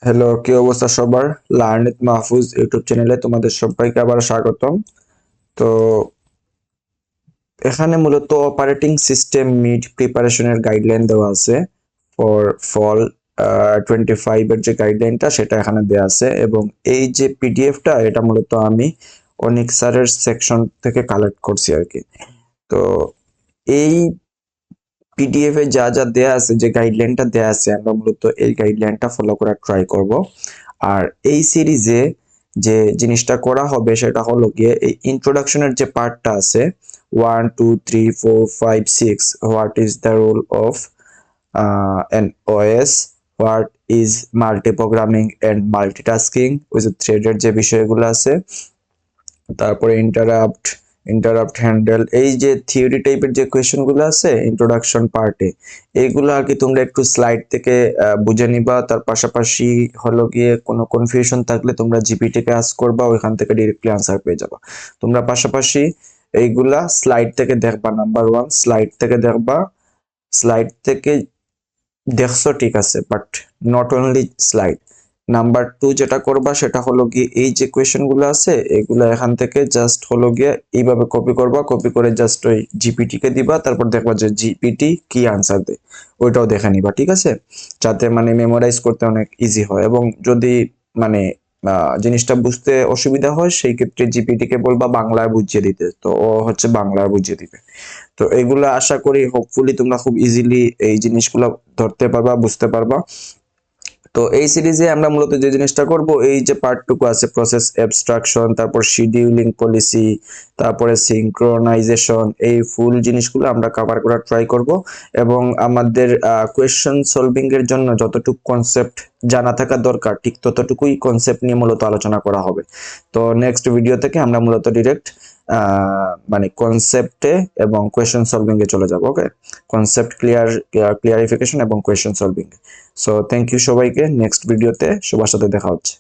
Hello, কি অবস্থা সবার? লার্ন উইথ মাহফুজ ইউটিউব চ্যানেলে তোমাদের সবাইকে আবার স্বাগতম। তো এখানে মূলত অপারেটিং সিস্টেম মিড প্রিপারেশনের গাইডলাইন দেওয়া আছে ফর ফল 25 এর যে গাইডলাইনটা সেটা এখানে দেওয়া আছে, এবং এই যে পিডিএফটা এটা মূলত আমি অনিক স্যারের সেকশন থেকে কালেক্ট করছি আর কি। তো এই পিডিএফ এ যা যা দেয়া আছে, যে গাইডলাইনটা দেয়া আছে, আমরা মূলত এই গাইডলাইনটা ফলো করার ট্রাই করব। আর এই সিরিজে যে জিনিসটা করা হবে সেটা হলো গিয়ে এই ইন্ট্রোডাকশনের যে পার্টটা আছে, 1 2 3 4 5 6, what is the role of an OS, what is multi programming and multitasking, ওই যে থ্রেডের যে বিষয়গুলো আছে, তারপরে ইন্টারাপ্ট হ্যান্ডেল, এই যে থিওরি টাইপের যে কোয়েশ্চেন গুলো আছে ইন্ট্রোডাকশন পার্টে, এইগুলো আর কি তোমরা একটু স্লাইড থেকে বুঝে নিবা। তার পাশাপাশি হলো গিয়ে কোনো কনফিউশন থাকলে তোমরা জিপিটি কে আস্ক করবা, ওইখান থেকে ডিরেক্টলি আনসার পেয়ে যাবা। তোমরা পাশাপাশি এইগুলা স্লাইড থেকে দেখবা। নাম্বার ওয়ান, স্লাইড থেকে দেখবা। স্লাইড থেকে দেখছো ঠিক আছে, but not only slide. Number two যেটা করবা সেটা হলো গিয়ে এই যে কোয়েশ্চেন গুলো আছে এগুলো এখান থেকে জাস্ট হলো গিয়ে এইভাবে কপি করবা, কপি করে জাস্ট ওই জিপিটি কে দিবা, তারপর দেখবা যে জিপিটি কি আনসার দেয়, ওইটাও দেখে নিবা, ঠিক আছে? যাতে মানে মেমোরাইজ করতে অনেক ইজি হয়। এবং যদি মানে জিনিসটা বুঝতে অসুবিধা হয় সেই ক্ষেত্রে জিপিটি কে বলবা বাংলায় বুঝিয়ে দিতে, তো ও হচ্ছে বাংলায় বুঝিয়ে দিবে। তো এগুলো আশা করি হোপফুলি তোমরা খুব ইজিলি এই জিনিসগুলো ধরতে পারবা, বুঝতে পারবা। তো এই সিরিজে আমরা মূলত যে জিনিসটা করব, এই যে পার্টটুকু আছে প্রসেস অ্যাবস্ট্রাকশন, তারপর শিডিউলিং পলিসি, তারপরে সিঙ্ক্রোনাইজেশন, এই ফুল জিনিসগুলো আমরা কভার করার ট্রাই করব। এবং আমাদের কোয়েশ্চেন সলভিং এর জন্য যতটুকু কনসেপ্ট জানা থাকা দরকার ঠিক ততটুকুই কনসেপ্ট নিয়ে মূলত আলোচনা করা হবে। তো নেক্সট ভিডিও থেকে আমরা মূলত ডিরেক্ট মানে কনসেপ্টে এবং কোয়েশ্চেন সলভিং এ চলে যাব। ওকে, কনসেপ্ট ক্লিয়ারিফিকেশন এবং question solving. So thank you সবাইকে। নেক্সট ভিডিওতে সবার সাথে দেখা হচ্ছে।